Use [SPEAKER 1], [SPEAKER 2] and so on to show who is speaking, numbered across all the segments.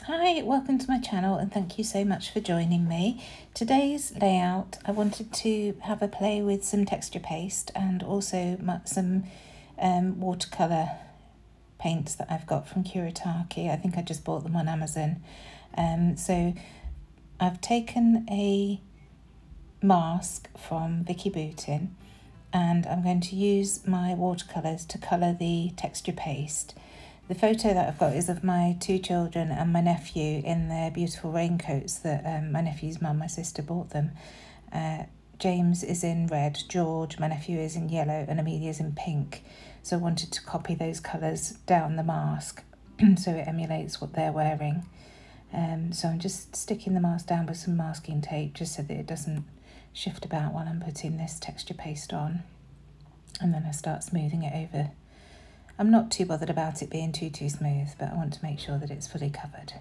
[SPEAKER 1] Hi, welcome to my channel and thank you so much for joining me. Today's layout, I wanted to have a play with some texture paste and also some watercolour paints that I've got from Kuretake. I think I just bought them on Amazon. So I've taken a mask from Vicki Boutin and I'm going to use my watercolours to colour the texture paste. The photo that I've got is of my two children and my nephew in their beautiful raincoats that my nephew's mum, my sister, bought them. James is in red, George, my nephew, is in yellow, and Amelia's in pink. So I wanted to copy those colours down the mask so it emulates what they're wearing. So I'm just sticking the mask down with some masking tape just so that it doesn't shift about while I'm putting this texture paste on. And then I start smoothing it over. I'm not too bothered about it being too smooth, but I want to make sure that it's fully covered.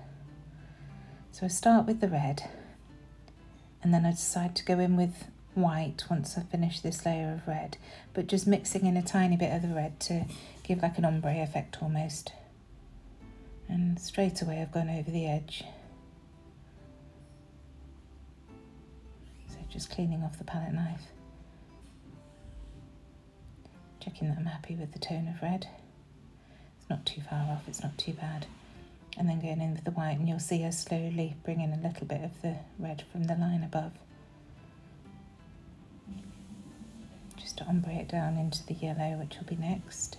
[SPEAKER 1] So I start with the red, and then I decide to go in with white once I finish this layer of red, but just mixing in a tiny bit of the red to give like an ombre effect almost. And straight away I've gone over the edge. So just cleaning off the palette knife. Checking that I'm happy with the tone of red. It's not too far off, it's not too bad. And then going in with the white, and you'll see us slowly bring in a little bit of the red from the line above. Just to ombre it down into the yellow, which will be next.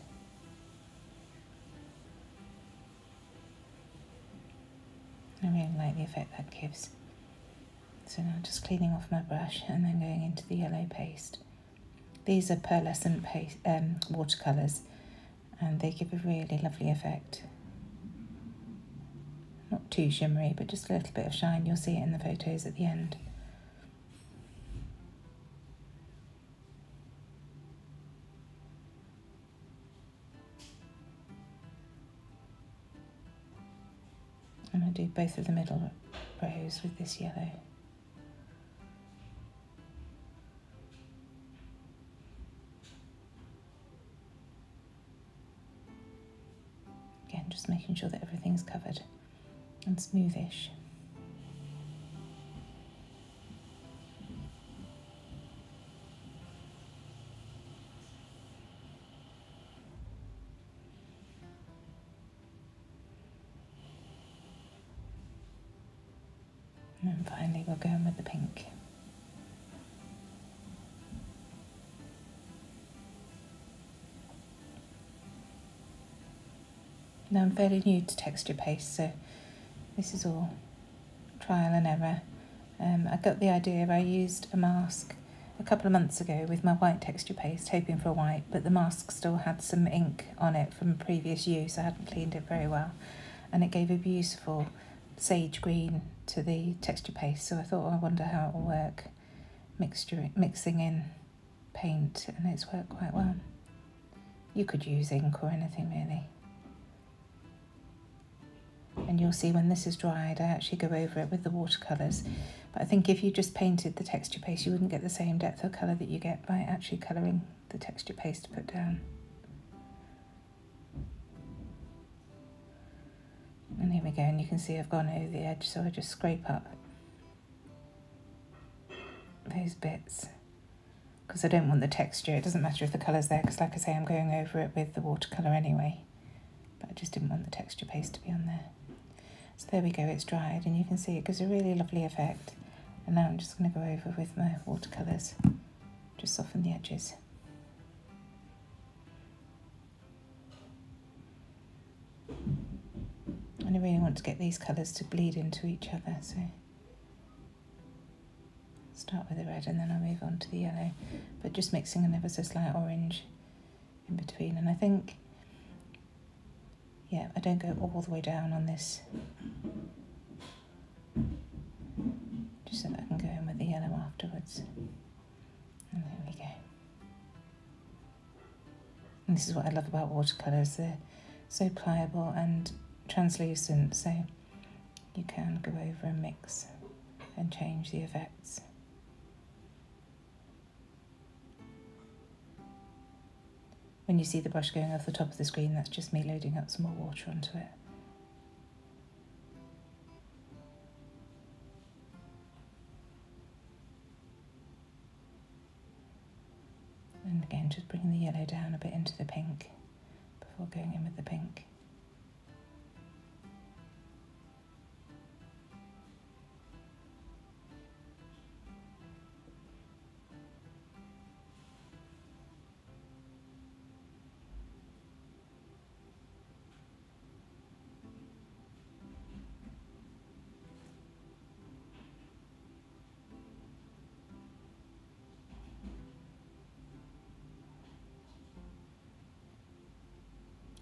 [SPEAKER 1] I really like the effect that gives. So now just cleaning off my brush and then going into the yellow paste. These are pearlescent watercolours and they give a really lovely effect. Not too shimmery, but just a little bit of shine. You'll see it in the photos at the end. And I do both of the middle rows with this yellow. Again, just making sure that everything's covered and smoothish. And then finally we'll go in with the pink. Now I'm fairly new to texture paste, so this is all trial and error. I got the idea, I used a mask a couple of months ago with my white texture paste, hoping for a white, but the mask still had some ink on it from previous use. I hadn't cleaned it very well, and it gave a beautiful sage green to the texture paste, so I thought, oh, I wonder how it will work mixing in paint, and it's worked quite well. You could use ink or anything really. And you'll see when this is dried, I actually go over it with the watercolours. But I think if you just painted the texture paste, you wouldn't get the same depth of colour that you get by actually colouring the texture paste to put down. And here we go, and you can see I've gone over the edge, so I just scrape up those bits. Because I don't want the texture, it doesn't matter if the colour's there, because like I say, I'm going over it with the watercolour anyway. But I just didn't want the texture paste to be on there. So there we go, it's dried, and you can see it gives a really lovely effect. And now I'm just going to go over with my watercolours, just soften the edges. And I really want to get these colours to bleed into each other, so start with the red and then I'll move on to the yellow, but just mixing an ever so slight orange in between. And I think, yeah, I don't go all the way down on this, just so that I can go in with the yellow afterwards. And there we go. And this is what I love about watercolours, they're so pliable and translucent, so you can go over and mix and change the effects. When you see the brush going off the top of the screen, that's just me loading up some more water onto it. again, just bringing the yellow down a bit into the pink before going in with the pink.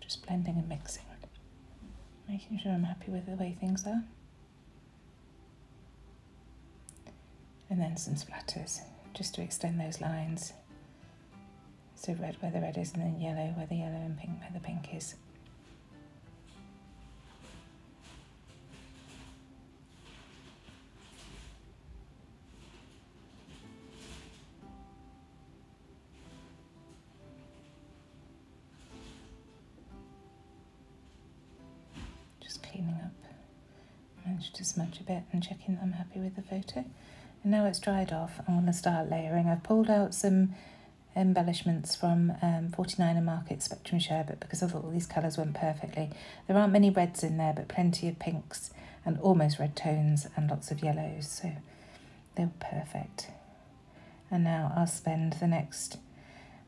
[SPEAKER 1] Just blending and mixing, making sure I'm happy with the way things are. And then some splatters, just to extend those lines. So red where the red is, and then yellow where the yellow, and pink where the pink is. Cleaning up, managed to smudge a bit and checking that I'm happy with the photo. And now it's dried off, I'm going to start layering. I've pulled out some embellishments from 49 and Market Spectrum Sherbet because I thought all these colours went perfectly. There aren't many reds in there, but plenty of pinks and almost red tones and lots of yellows, so they were perfect. And now I'll spend the next,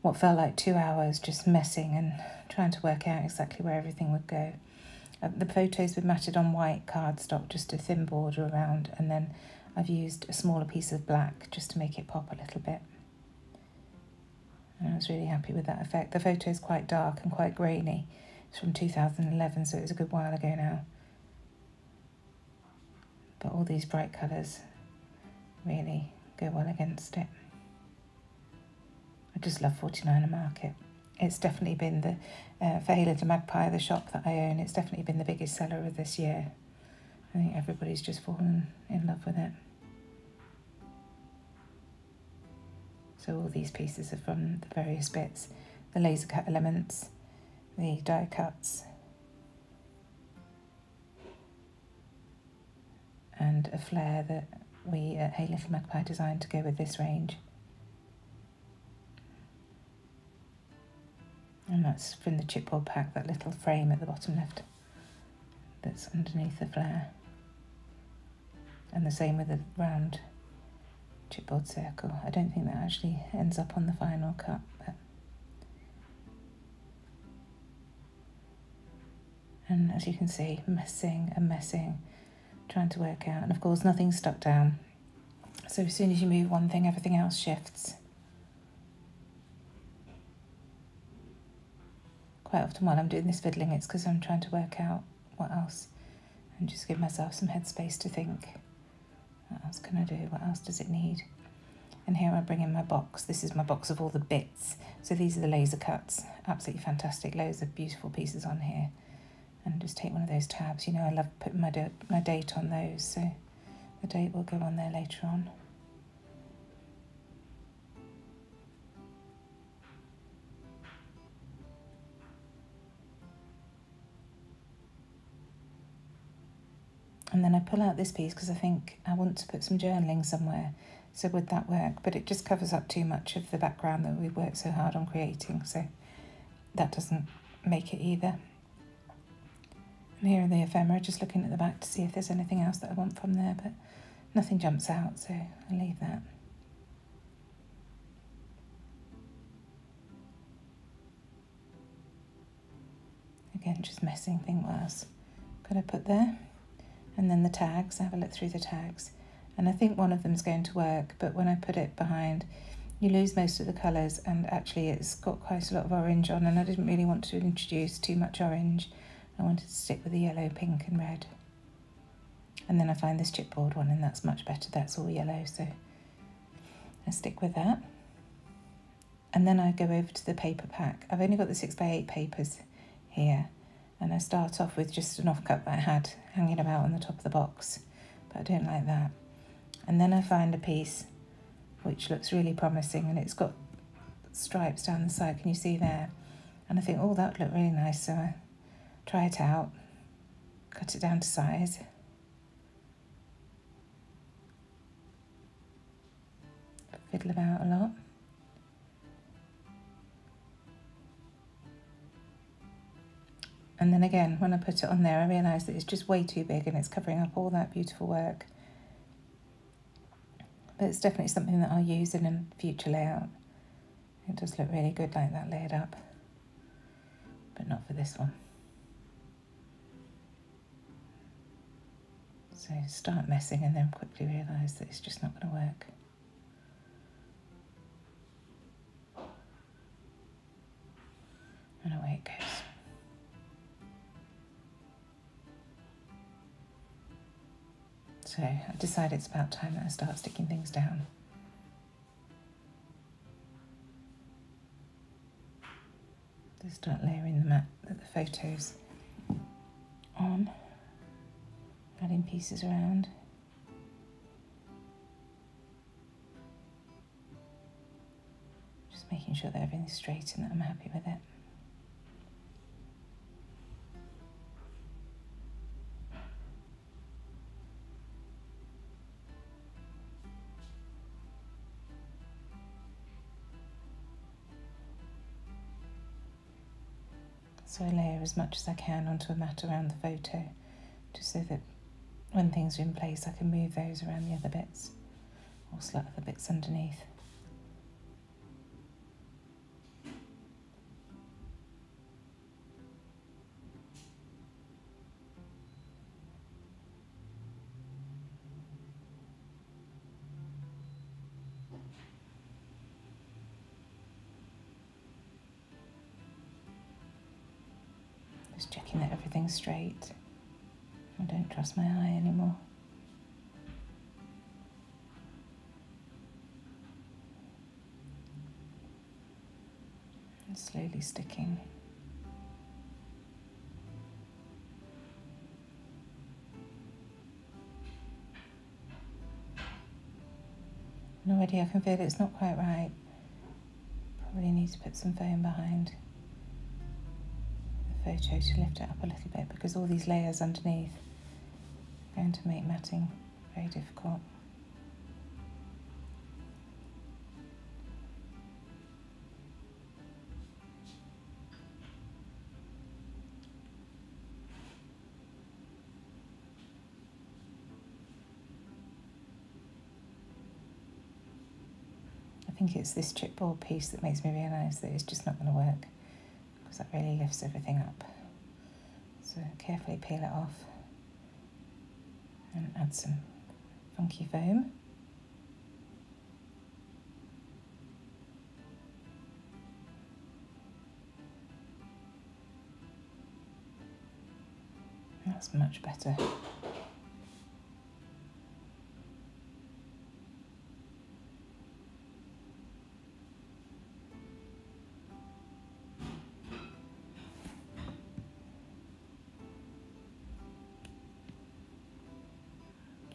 [SPEAKER 1] what felt like 2 hours, just messing and trying to work out exactly where everything would go. The photos were matted on white cardstock, just a thin border around, and then I've used a smaller piece of black just to make it pop a little bit. And I was really happy with that effect. The photo is quite dark and quite grainy. It's from 2011, so it was a good while ago now. But all these bright colours really go well against it. I just love 49 and Market. It's definitely been the, for Hayley the Magpie, the shop that I own, it's definitely been the biggest seller of this year. I think everybody's just fallen in love with it. So all these pieces are from the various bits, the laser cut elements, the die cuts, and a flare that we at Hey Little Magpie designed to go with this range. And that's from the chipboard pack, that little frame at the bottom left that's underneath the flare. And the same with the round chipboard circle. I don't think that actually ends up on the final cut. But... And as you can see, messing and messing, trying to work out. And of course, nothing's stuck down. So as soon as you move one thing, everything else shifts. Quite often while I'm doing this fiddling, it's because I'm trying to work out what else and just give myself some headspace to think, what else can I do? What else does it need? And here I bring in my box. This is my box of all the bits. So these are the laser cuts. Absolutely fantastic. Loads of beautiful pieces on here. And just take one of those tabs. You know, I love putting my date on those, so the date will go on there later on. And then I pull out this piece because I think I want to put some journaling somewhere. So would that work? But it just covers up too much of the background that we've worked so hard on creating. So that doesn't make it either. And here are the ephemera, just looking at the back to see if there's anything else that I want from there. But nothing jumps out, so I'll leave that. Again, just messing, think what else could I put there? And then the tags, have a look through the tags. And I think one of them's going to work, but when I put it behind, you lose most of the colours, and actually it's got quite a lot of orange on, and I didn't really want to introduce too much orange. I wanted to stick with the yellow, pink and red. And then I find this chipboard one, and that's much better. That's all yellow, so I stick with that. And then I go over to the paper pack. I've only got the 6x8 papers here. And I start off with just an offcut that I had hanging about on the top of the box, but I don't like that. And then I find a piece which looks really promising, and it's got stripes down the side, can you see there? And I think, oh, that would look really nice, so I try it out, cut it down to size. Fiddle about a lot. And then again, when I put it on there, I realised that it's just way too big and it's covering up all that beautiful work. But it's definitely something that I'll use in a future layout. It does look really good like that laid up, but not for this one. So start messing and then quickly realise that it's just not going to work. And away it goes. So I decided it's about time that I start sticking things down. Just start layering the mat, the photos on, adding pieces around. Just making sure that everything's straight and that I'm happy with it. So I layer as much as I can onto a mat around the photo, just so that when things are in place I can move those around the other bits, or slut other bits underneath. Just checking that everything's straight. I don't trust my eye anymore. And slowly sticking. And already I can feel it's not quite right. Probably need to put some foam behind photo to lift it up a little bit, because all these layers underneath are going to make matting very difficult. I think it's this chipboard piece that makes me realise that it's just not going to work, because that really lifts everything up. So carefully peel it off and add some funky foam. That's much better.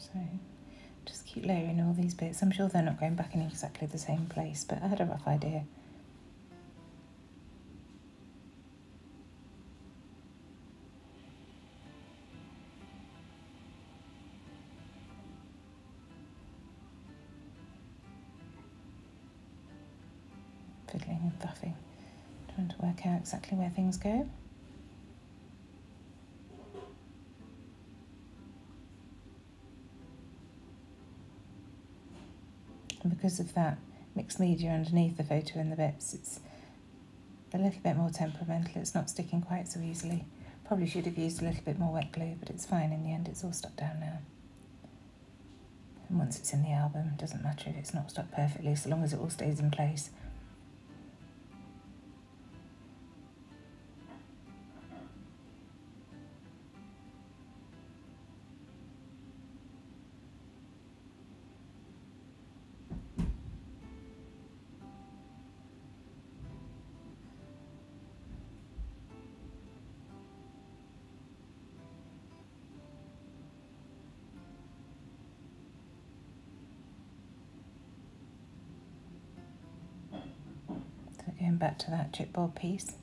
[SPEAKER 1] So just keep layering all these bits. I'm sure they're not going back in exactly the same place, but I had a rough idea. Fiddling and buffing, trying to work out exactly where things go. And because of that mixed media underneath the photo and the bits, it's a little bit more temperamental. It's not sticking quite so easily. Probably should have used a little bit more wet glue, but it's fine in the end. It's all stuck down now. And once it's in the album, it doesn't matter if it's not stuck perfectly, so long as it all stays in place. Going back to that chipboard piece.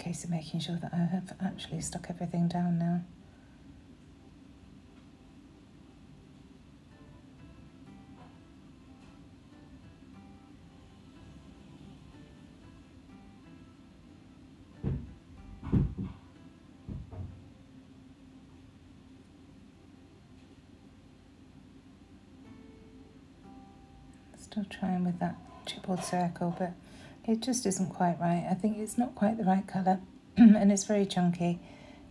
[SPEAKER 1] case of making sure that I have actually stuck everything down now. Still trying with that chipboard circle, but it just isn't quite right. I think it's not quite the right colour and it's very chunky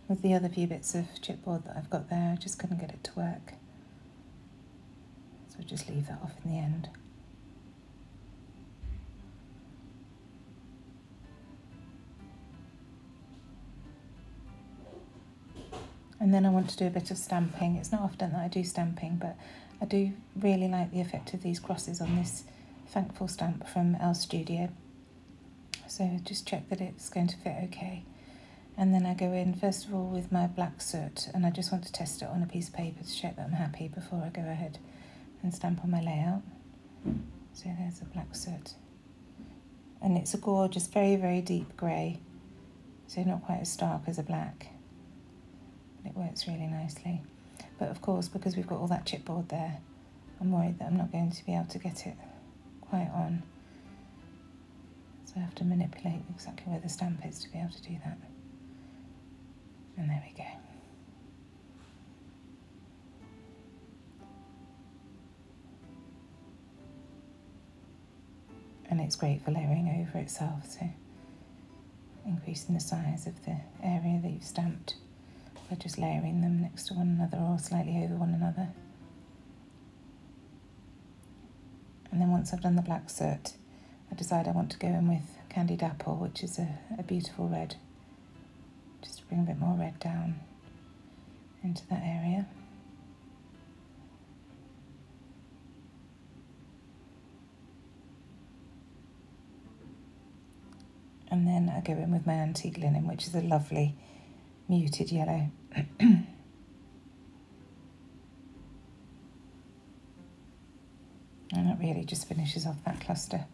[SPEAKER 1] with the other few bits of chipboard that I've got there. I just couldn't get it to work. So I'll just leave that off in the end. And then I want to do a bit of stamping. It's not often that I do stamping, but I do really like the effect of these crosses on this Thankful stamp from Elle Studio. So just check that it's going to fit okay. And then I go in first of all with my black soot, and I just want to test it on a piece of paper to check that I'm happy before I go ahead and stamp on my layout. So there's a black soot. And it's a gorgeous, very, very deep grey. So not quite as stark as a black. But it works really nicely. But of course, because we've got all that chipboard there, I'm worried that I'm not going to be able to get it quite on. So I have to manipulate exactly where the stamp is to be able to do that. And there we go. And it's great for layering over itself, so increasing the size of the area that you've stamped by just layering them next to one another or slightly over one another. And then once I've done the black soot, I decide I want to go in with Candied Apple, which is a beautiful red, just to bring a bit more red down into that area. And then I go in with my Antique Linen, which is a lovely muted yellow. And that really just finishes off that cluster.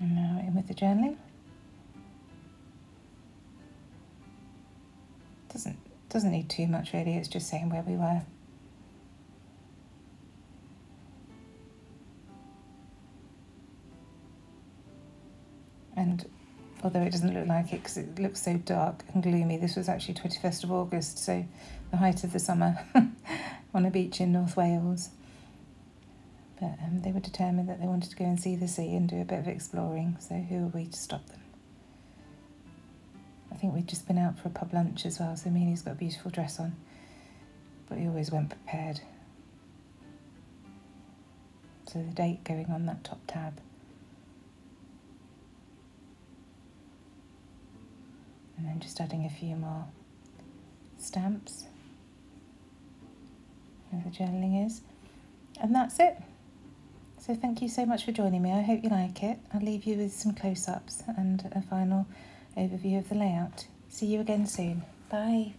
[SPEAKER 1] And now in with the journaling. Doesn't need too much really, it's just saying where we were. And although it doesn't look like it because it looks so dark and gloomy, this was actually 21st of August, so the height of the summer on a beach in North Wales. But they were determined that they wanted to go and see the sea and do a bit of exploring, so who are we to stop them? I think we'd just been out for a pub lunch as well, so Amelia's got a beautiful dress on, but we always went prepared. So the date going on that top tab. And then just adding a few more stamps where the journaling is. And that's it. So thank you so much for joining me. I hope you like it. I'll leave you with some close-ups and a final overview of the layout. See you again soon. Bye.